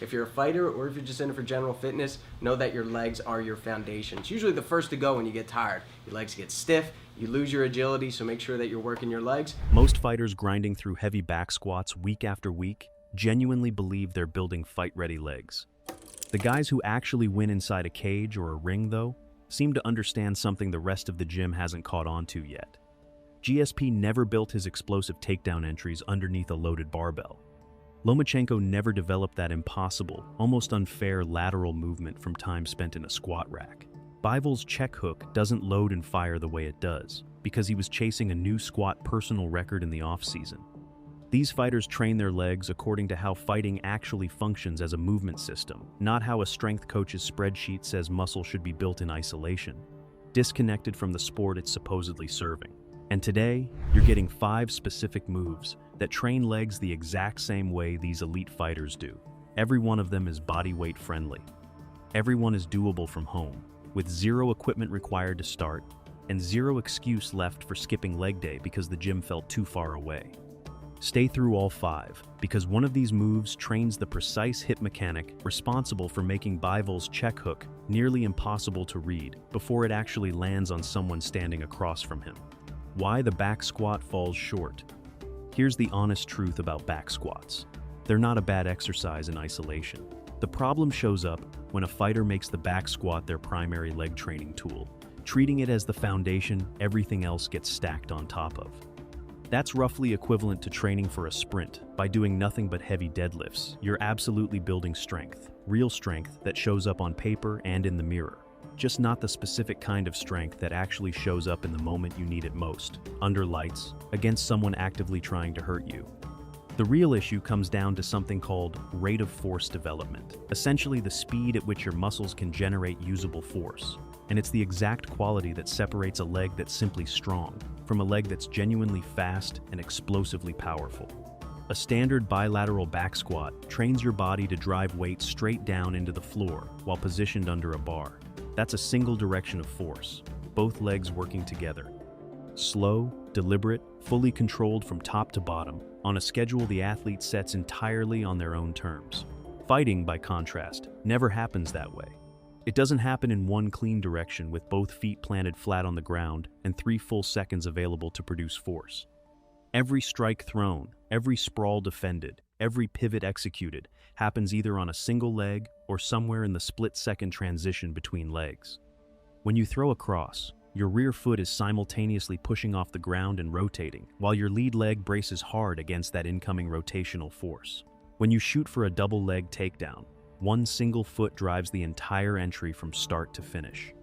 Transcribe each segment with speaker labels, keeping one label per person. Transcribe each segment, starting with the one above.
Speaker 1: If you're a fighter or if you're just in it for general fitness, know that your legs are your foundation. It's usually the first to go when you get tired. Your legs get stiff, you lose your agility, so make sure that you're working your legs.
Speaker 2: Most fighters grinding through heavy back squats week after week genuinely believe they're building fight-ready legs. The guys who actually win inside a cage or a ring, though, seem to understand something the rest of the gym hasn't caught on to yet. GSP never built his explosive takedown entries underneath a loaded barbell. Lomachenko never developed that impossible, almost unfair lateral movement from time spent in a squat rack. Bivol's check hook doesn't load and fire the way it does, because he was chasing a new squat personal record in the off-season. These fighters train their legs according to how fighting actually functions as a movement system, not how a strength coach's spreadsheet says muscle should be built in isolation, disconnected from the sport it's supposedly serving. And today, you're getting 5 specific moves that train legs the exact same way these elite fighters do. Every one of them is body weight friendly. Everyone is doable from home, with 0 equipment required to start, and 0 excuse left for skipping leg day because the gym felt too far away. Stay through all 5, because one of these moves trains the precise hip mechanic responsible for making Bivol's check hook nearly impossible to read before it actually lands on someone standing across from him. Why the back squat falls short. Here's the honest truth about back squats. They're not a bad exercise in isolation. The problem shows up when a fighter makes the back squat their primary leg training tool, treating it as the foundation everything else gets stacked on top of. That's roughly equivalent to training for a sprint. By doing nothing but heavy deadlifts, you're absolutely building strength, real strength that shows up on paper and in the mirror. Just not the specific kind of strength that actually shows up in the moment you need it most, under lights, against someone actively trying to hurt you. The real issue comes down to something called rate of force development, essentially the speed at which your muscles can generate usable force. And it's the exact quality that separates a leg that's simply strong from a leg that's genuinely fast and explosively powerful. A standard bilateral back squat trains your body to drive weight straight down into the floor while positioned under a bar. That's a single direction of force, both legs working together. Slow, deliberate, fully controlled from top to bottom, on a schedule the athlete sets entirely on their own terms. Fighting, by contrast, never happens that way. It doesn't happen in one clean direction with both feet planted flat on the ground and 3 full seconds available to produce force. Every strike thrown, every sprawl defended, every pivot executed happens either on a single leg or somewhere in the split-second transition between legs. When you throw a cross, your rear foot is simultaneously pushing off the ground and rotating, while your lead leg braces hard against that incoming rotational force. When you shoot for a double leg takedown, one single foot drives the entire entry from start to finish.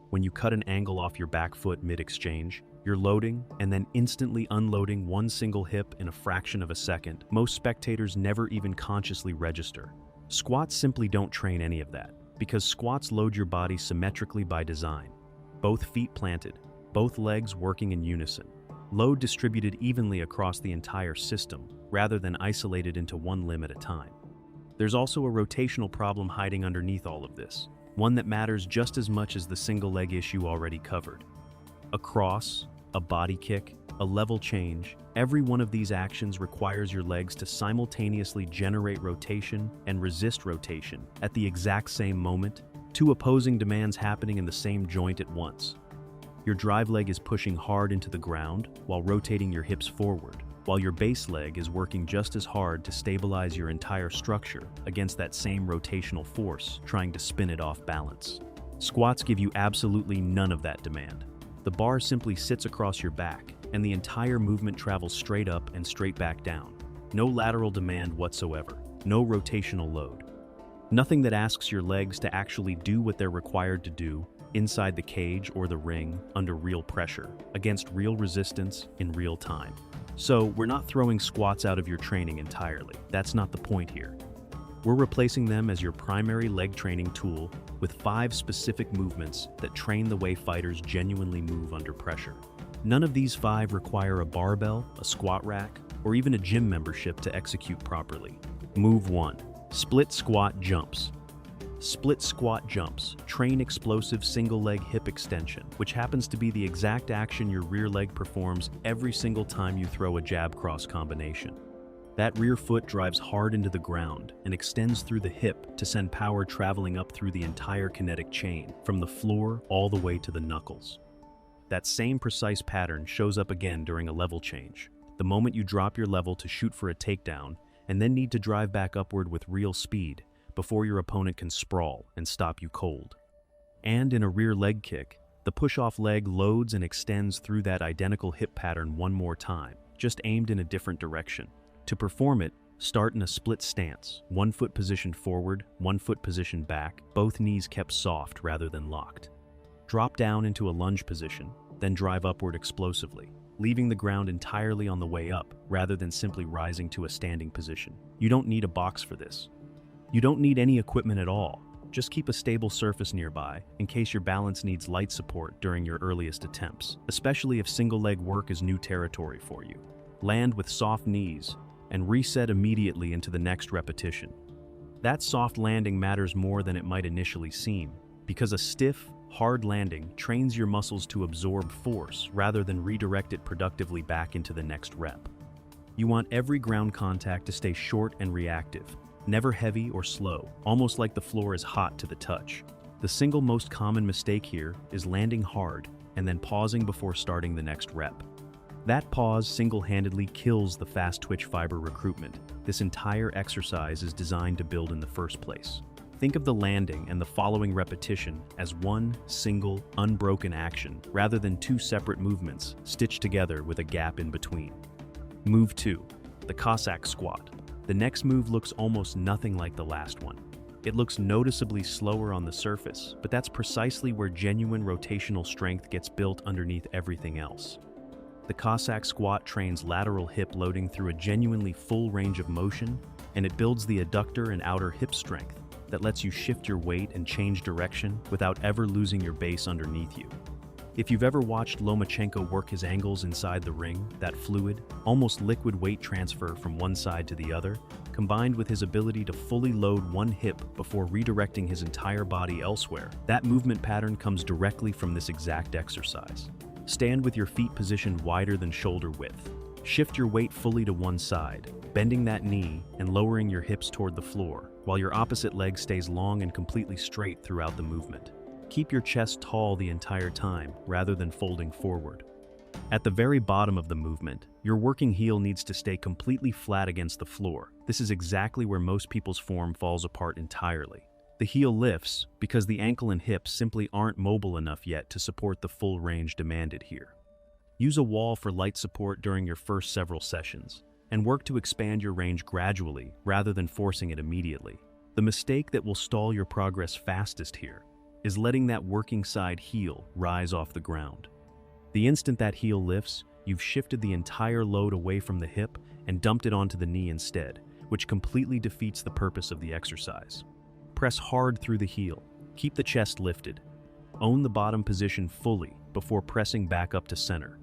Speaker 2: When you cut an angle off your back foot mid-exchange, you're loading and then instantly unloading one single hip in a fraction of a second. Most spectators never even consciously register. Squats simply don't train any of that, because squats load your body symmetrically by design. Both feet planted, both legs working in unison. Load distributed evenly across the entire system, rather than isolated into one limb at a time. There's also a rotational problem hiding underneath all of this, one that matters just as much as the single leg issue already covered. A cross, a body kick, a level change, every one of these actions requires your legs to simultaneously generate rotation and resist rotation at the exact same moment, 2 opposing demands happening in the same joint at once. Your drive leg is pushing hard into the ground while rotating your hips forward, while your base leg is working just as hard to stabilize your entire structure against that same rotational force, trying to spin it off balance. Squats give you absolutely none of that demand. The bar simply sits across your back, and the entire movement travels straight up and straight back down. No lateral demand whatsoever, no rotational load. Nothing that asks your legs to actually do what they're required to do inside the cage or the ring under real pressure, against real resistance in real time. So we're not throwing squats out of your training entirely. That's not the point here. We're replacing them as your primary leg training tool with 5 specific movements that train the way fighters genuinely move under pressure. None of these 5 require a barbell, a squat rack, or even a gym membership to execute properly. Move 1. Split squat jumps. Split squat jumps train explosive single leg hip extension, which happens to be the exact action your rear leg performs every single time you throw a jab cross combination. That rear foot drives hard into the ground and extends through the hip to send power traveling up through the entire kinetic chain, from the floor all the way to the knuckles. That same precise pattern shows up again during a level change. The moment you drop your level to shoot for a takedown, and then need to drive back upward with real speed before your opponent can sprawl and stop you cold. And in a rear leg kick, the push-off leg loads and extends through that identical hip pattern one more time, just aimed in a different direction. To perform it, start in a split stance, 1 foot positioned forward, 1 foot positioned back, both knees kept soft rather than locked. Drop down into a lunge position, then drive upward explosively, leaving the ground entirely on the way up rather than simply rising to a standing position. You don't need a box for this. You don't need any equipment at all. Just keep a stable surface nearby in case your balance needs light support during your earliest attempts, especially if single leg work is new territory for you. Land with soft knees and reset immediately into the next repetition. That soft landing matters more than it might initially seem, because a stiff, hard landing trains your muscles to absorb force rather than redirect it productively back into the next rep. You want every ground contact to stay short and reactive, never heavy or slow, almost like the floor is hot to the touch. The single most common mistake here is landing hard and then pausing before starting the next rep. That pause single-handedly kills the fast twitch fiber recruitment this entire exercise is designed to build in the first place. Think of the landing and the following repetition as one single, unbroken action rather than 2 separate movements stitched together with a gap in between. Move 2, the Cossack squat. The next move looks almost nothing like the last one. It looks noticeably slower on the surface, but that's precisely where genuine rotational strength gets built underneath everything else. The Cossack squat trains lateral hip loading through a genuinely full range of motion, and it builds the adductor and outer hip strength that lets you shift your weight and change direction without ever losing your base underneath you. If you've ever watched Lomachenko work his angles inside the ring, that fluid, almost liquid weight transfer from one side to the other, combined with his ability to fully load one hip before redirecting his entire body elsewhere, that movement pattern comes directly from this exact exercise. Stand with your feet positioned wider than shoulder width. Shift your weight fully to one side, bending that knee and lowering your hips toward the floor, while your opposite leg stays long and completely straight throughout the movement. Keep your chest tall the entire time, rather than folding forward. At the very bottom of the movement, your working heel needs to stay completely flat against the floor. This is exactly where most people's form falls apart entirely. The heel lifts because the ankle and hips simply aren't mobile enough yet to support the full range demanded here. Use a wall for light support during your first several sessions, and work to expand your range gradually rather than forcing it immediately. The mistake that will stall your progress fastest here is letting that working side heel rise off the ground. The instant that heel lifts, you've shifted the entire load away from the hip and dumped it onto the knee instead, which completely defeats the purpose of the exercise. Press hard through the heel. Keep the chest lifted. Own the bottom position fully before pressing back up to center.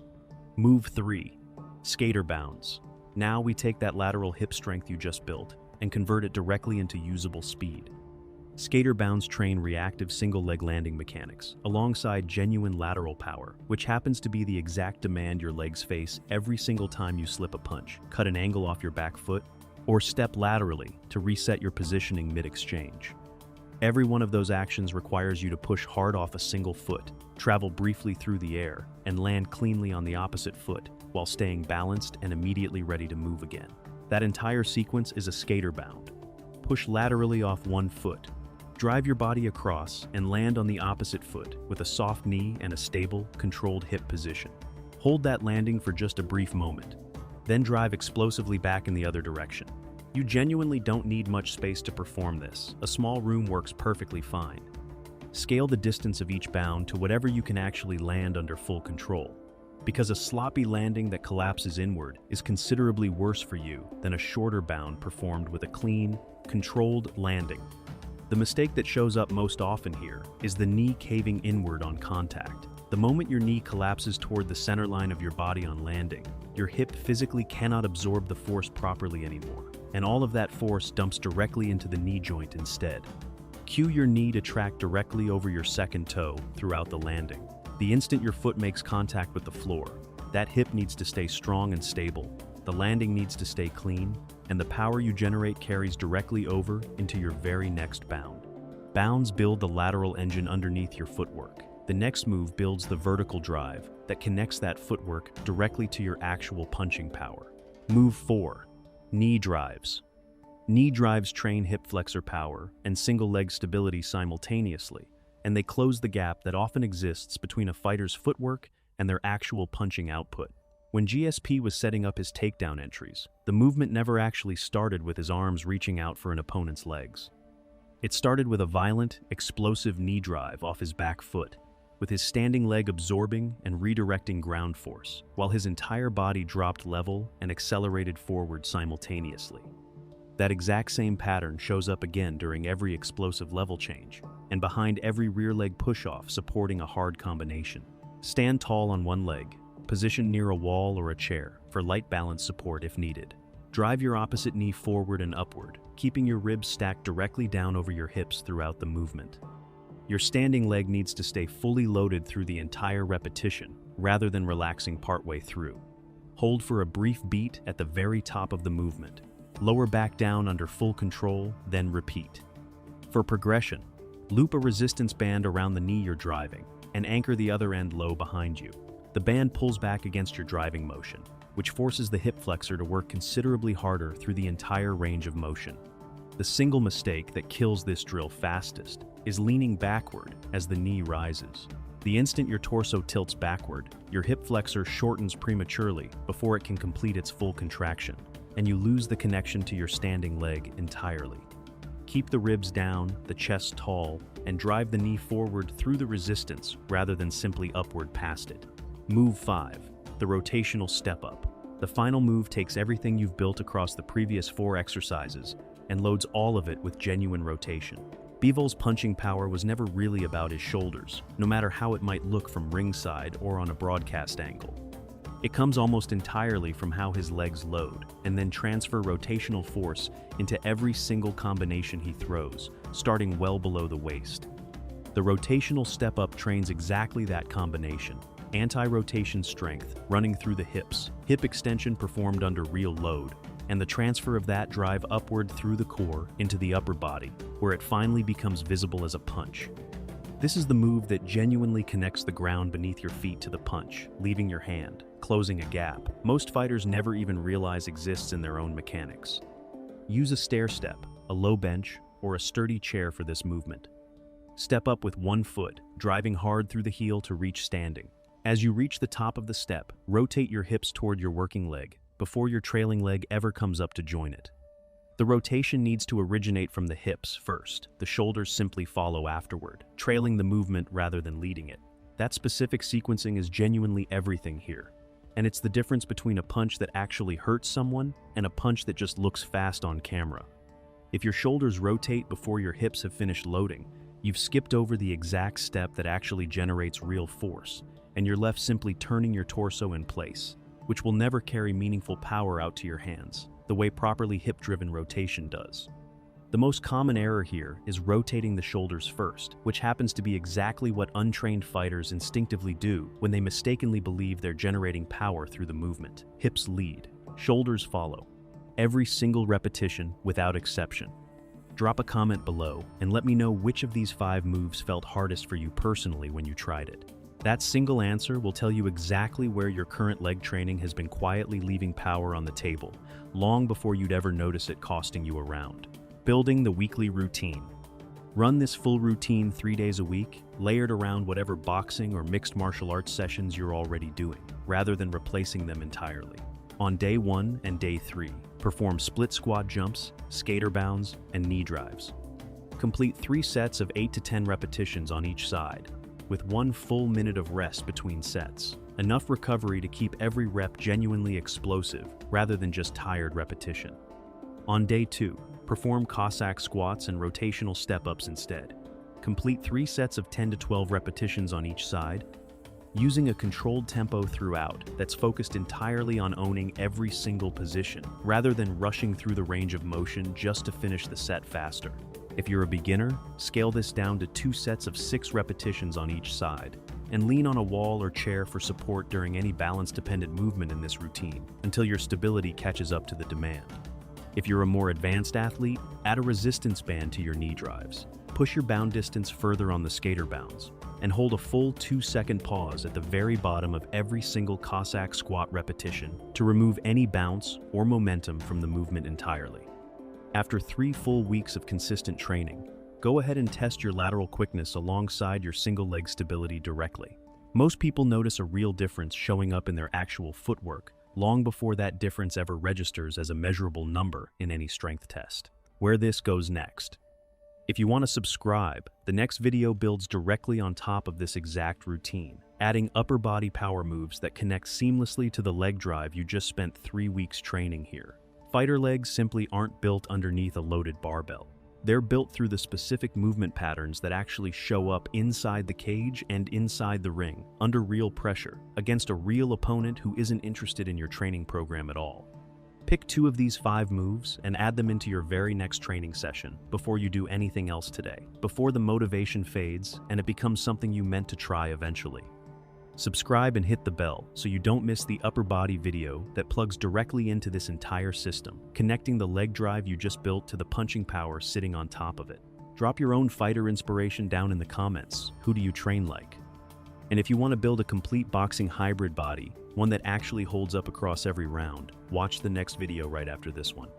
Speaker 2: Move 3, skater bounds. Now we take that lateral hip strength you just built and convert it directly into usable speed. Skater bounds train reactive single-leg landing mechanics alongside genuine lateral power, which happens to be the exact demand your legs face every single time you slip a punch, cut an angle off your back foot, or step laterally to reset your positioning mid-exchange. Every one of those actions requires you to push hard off a single foot, travel briefly through the air, and land cleanly on the opposite foot while staying balanced and immediately ready to move again. That entire sequence is a skater bound. Push laterally off one foot, drive your body across, and land on the opposite foot with a soft knee and a stable, controlled hip position. Hold that landing for just a brief moment, then drive explosively back in the other direction. You genuinely don't need much space to perform this. A small room works perfectly fine. Scale the distance of each bound to whatever you can actually land under full control, because a sloppy landing that collapses inward is considerably worse for you than a shorter bound performed with a clean, controlled landing. The mistake that shows up most often here is the knee caving inward on contact. The moment your knee collapses toward the center line of your body on landing, your hip physically cannot absorb the force properly anymore, and all of that force dumps directly into the knee joint instead. Cue your knee to track directly over your second toe throughout the landing. The instant your foot makes contact with the floor, that hip needs to stay strong and stable, the landing needs to stay clean, and the power you generate carries directly over into your very next bound. Bounds build the lateral engine underneath your footwork. The next move builds the vertical drive that connects that footwork directly to your actual punching power. Move 4. Knee drives. Knee drives train hip flexor power and single leg stability simultaneously, and they close the gap that often exists between a fighter's footwork and their actual punching output. When GSP was setting up his takedown entries, the movement never actually started with his arms reaching out for an opponent's legs. It started with a violent, explosive knee drive off his back foot, with his standing leg absorbing and redirecting ground force, while his entire body dropped level and accelerated forward simultaneously. That exact same pattern shows up again during every explosive level change, and behind every rear leg push-off supporting a hard combination. Stand tall on one leg, positioned near a wall or a chair for light balance support if needed. Drive your opposite knee forward and upward, keeping your ribs stacked directly down over your hips throughout the movement. Your standing leg needs to stay fully loaded through the entire repetition, rather than relaxing partway through. Hold for a brief beat at the very top of the movement. Lower back down under full control, then repeat. For progression, loop a resistance band around the knee you're driving, and anchor the other end low behind you. The band pulls back against your driving motion, which forces the hip flexor to work considerably harder through the entire range of motion. The single mistake that kills this drill fastest is leaning backward as the knee rises. The instant your torso tilts backward, your hip flexor shortens prematurely before it can complete its full contraction, and you lose the connection to your standing leg entirely. Keep the ribs down, the chest tall, and drive the knee forward through the resistance rather than simply upward past it. Move 5, the rotational step up. The final move takes everything you've built across the previous 4 exercises and loads all of it with genuine rotation. Bivol's punching power was never really about his shoulders, no matter how it might look from ringside or on a broadcast angle. It comes almost entirely from how his legs load, and then transfer rotational force into every single combination he throws, starting well below the waist. The rotational step-up trains exactly that combination. Anti-rotation strength running through the hips, hip extension performed under real load, and the transfer of that drive upward through the core into the upper body, where it finally becomes visible as a punch. This is the move that genuinely connects the ground beneath your feet to the punch, leaving your hand, closing a gap most fighters never even realize exists in their own mechanics. Use a stair step, a low bench, or a sturdy chair for this movement. Step up with one foot, driving hard through the heel to reach standing. As you reach the top of the step, rotate your hips toward your working leg before your trailing leg ever comes up to join it. The rotation needs to originate from the hips first. The shoulders simply follow afterward, trailing the movement rather than leading it. That specific sequencing is genuinely everything here. And it's the difference between a punch that actually hurts someone and a punch that just looks fast on camera. If your shoulders rotate before your hips have finished loading, you've skipped over the exact step that actually generates real force, and you're left simply turning your torso in place, which will never carry meaningful power out to your hands, the way properly hip-driven rotation does. The most common error here is rotating the shoulders first, which happens to be exactly what untrained fighters instinctively do when they mistakenly believe they're generating power through the movement. Hips lead, shoulders follow. Every single repetition without exception. Drop a comment below and let me know which of these 5 moves felt hardest for you personally when you tried it. That single answer will tell you exactly where your current leg training has been quietly leaving power on the table, long before you'd ever notice it costing you a round. Building the weekly routine. Run this full routine 3 days a week, layered around whatever boxing or mixed martial arts sessions you're already doing, rather than replacing them entirely. On day 1 and day 3, perform split squat jumps, skater bounds, and knee drives. Complete 3 sets of 8 to 10 repetitions on each side, with 1 full minute of rest between sets. Enough recovery to keep every rep genuinely explosive, rather than just tired repetition. On day 2, perform Cossack squats and rotational step-ups instead. Complete 3 sets of 10 to 12 repetitions on each side, using a controlled tempo throughout that's focused entirely on owning every single position, rather than rushing through the range of motion just to finish the set faster. If you're a beginner, scale this down to 2 sets of 6 repetitions on each side, and lean on a wall or chair for support during any balance-dependent movement in this routine, until your stability catches up to the demand. If you're a more advanced athlete, add a resistance band to your knee drives. Push your bound distance further on the skater bounds, and hold a full 2-second pause at the very bottom of every single Cossack squat repetition to remove any bounce or momentum from the movement entirely. After 3 full weeks of consistent training, go ahead and test your lateral quickness alongside your single leg stability directly. Most people notice a real difference showing up in their actual footwork long before that difference ever registers as a measurable number in any strength test. Where this goes next. If you want to subscribe, the next video builds directly on top of this exact routine, adding upper body power moves that connect seamlessly to the leg drive you just spent 3 weeks training here. Fighter legs simply aren't built underneath a loaded barbell. They're built through the specific movement patterns that actually show up inside the cage and inside the ring, under real pressure, against a real opponent who isn't interested in your training program at all. Pick 2 of these 5 moves and add them into your very next training session before you do anything else today, before the motivation fades and it becomes something you meant to try eventually. Subscribe and hit the bell so you don't miss the upper body video that plugs directly into this entire system, connecting the leg drive you just built to the punching power sitting on top of it. Drop your own fighter inspiration down in the comments. Who do you train like? And if you want to build a complete boxing hybrid body, one that actually holds up across every round, watch the next video right after this one.